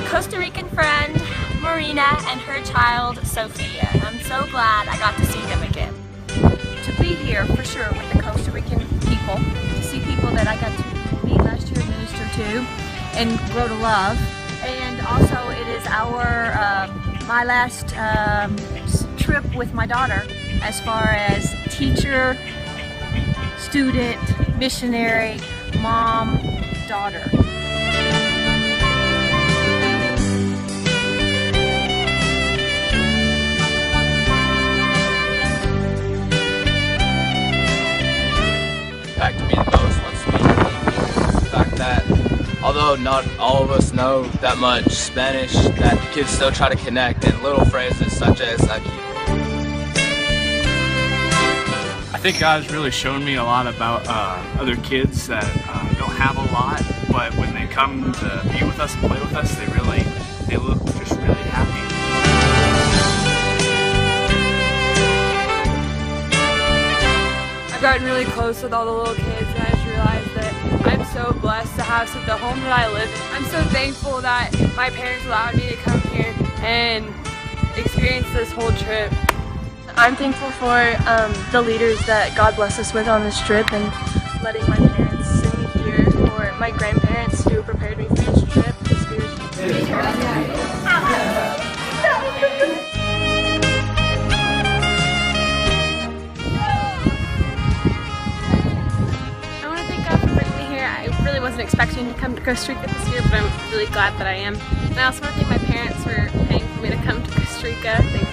Costa Rican friend, Marina, and her child, Sophia. I'm so glad I got to see them again. To be here, for sure, with the Costa Rican people, to see people that I got to meet last year and minister to and grow to love. And also, it is my last trip with my daughter as far as teacher, student, missionary, mom, daughter. Impacted me the most once we came is the fact that although not all of us know that much Spanish, that the kids still try to connect in little phrases such as aquí. I think God's really shown me a lot about other kids that don't have a lot, but when they come to be with us and play with us, they look just really happy. I've gotten really close with all the little kids, and I just realized that I'm so blessed to have the home that I live in. I'm so thankful that my parents allowed me to come here and experience this whole trip. I'm thankful for the leaders that God blessed us with on this trip and letting my parents send me here, or my grandparents who prepared me for this trip. I want to thank God for bringing me here. I really wasn't expecting to come to Costa Rica this year, but I'm really glad that I am. And I also want to thank my parents for paying for me to come to Costa Rica. Thank you.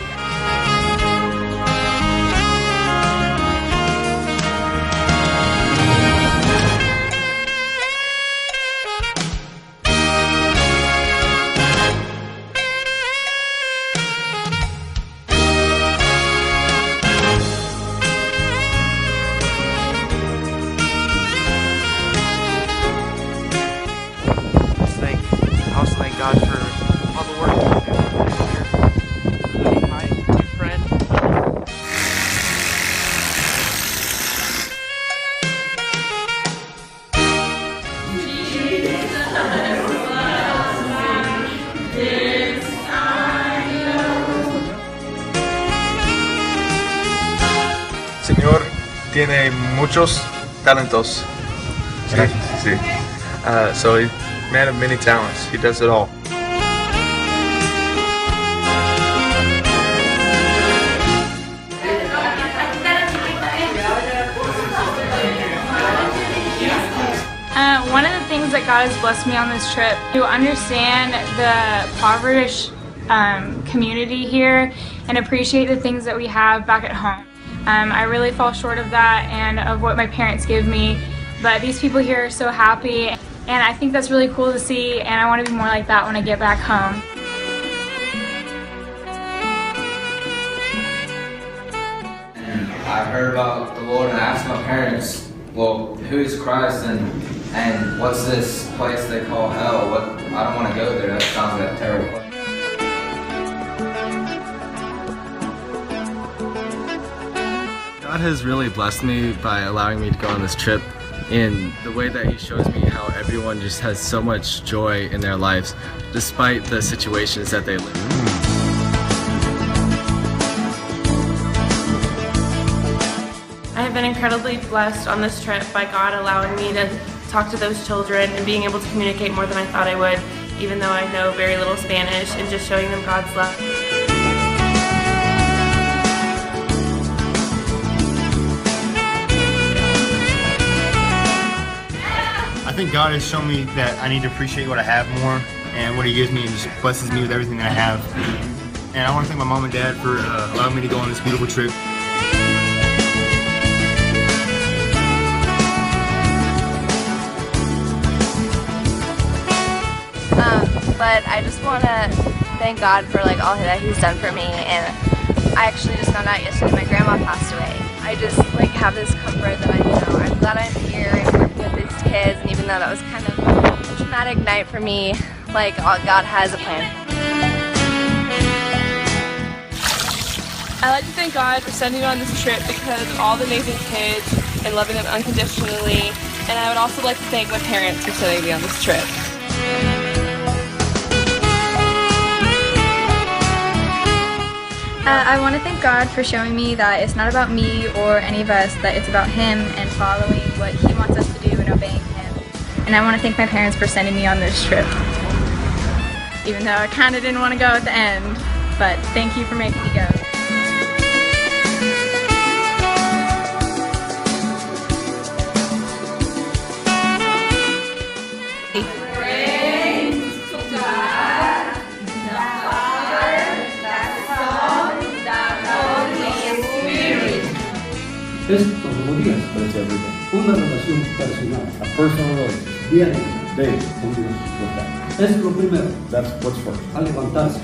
I also thank God for all the work that you do here, including my new friend. Señor tiene muchos talentos. Sí. So he's a man of many talents. He does it all. One of the things that God has blessed me on this trip, to understand the impoverished community here and appreciate the things that we have back at home. I really fall short of that and of what my parents give me, but these people here are so happy, and I think that's really cool to see, and I want to be more like that when I get back home. And I heard about the Lord and I asked my parents, well, who is Christ and what's this place they call hell? I don't want to go there. That sounds like a terrible place. God has really blessed me by allowing me to go on this trip in the way that He shows me how everyone just has so much joy in their lives despite the situations that they live in. I have been incredibly blessed on this trip by God allowing me to talk to those children and being able to communicate more than I thought I would, even though I know very little Spanish, and just showing them God's love. I think God has shown me that I need to appreciate what I have more and what He gives me, and just blesses me with everything that I have. And I want to thank my mom and dad for allowing me to go on this beautiful trip. But I just want to thank God for all that He's done for me, and I actually just found out yesterday my grandma passed away. I just have this comfort that I'm glad I'm here and working with these kids, and even though that was kind of a traumatic night for me, God has a plan. I'd like to thank God for sending me on this trip because of all the amazing kids and loving them unconditionally, and I would also like to thank my parents for sending me on this trip. I want to thank God for showing me that it's not about me or any of us, that it's about Him and following what He wants us to do and obeying Him. And I want to thank my parents for sending me on this trip. Even though I kind of didn't want to go at the end, but thank you for making me go. Es todos los días, but it's every day. Una relación personal, a personal relationship, diaria, daily, con Dios, with that. Es lo primero. That's what's first. Al levantarse,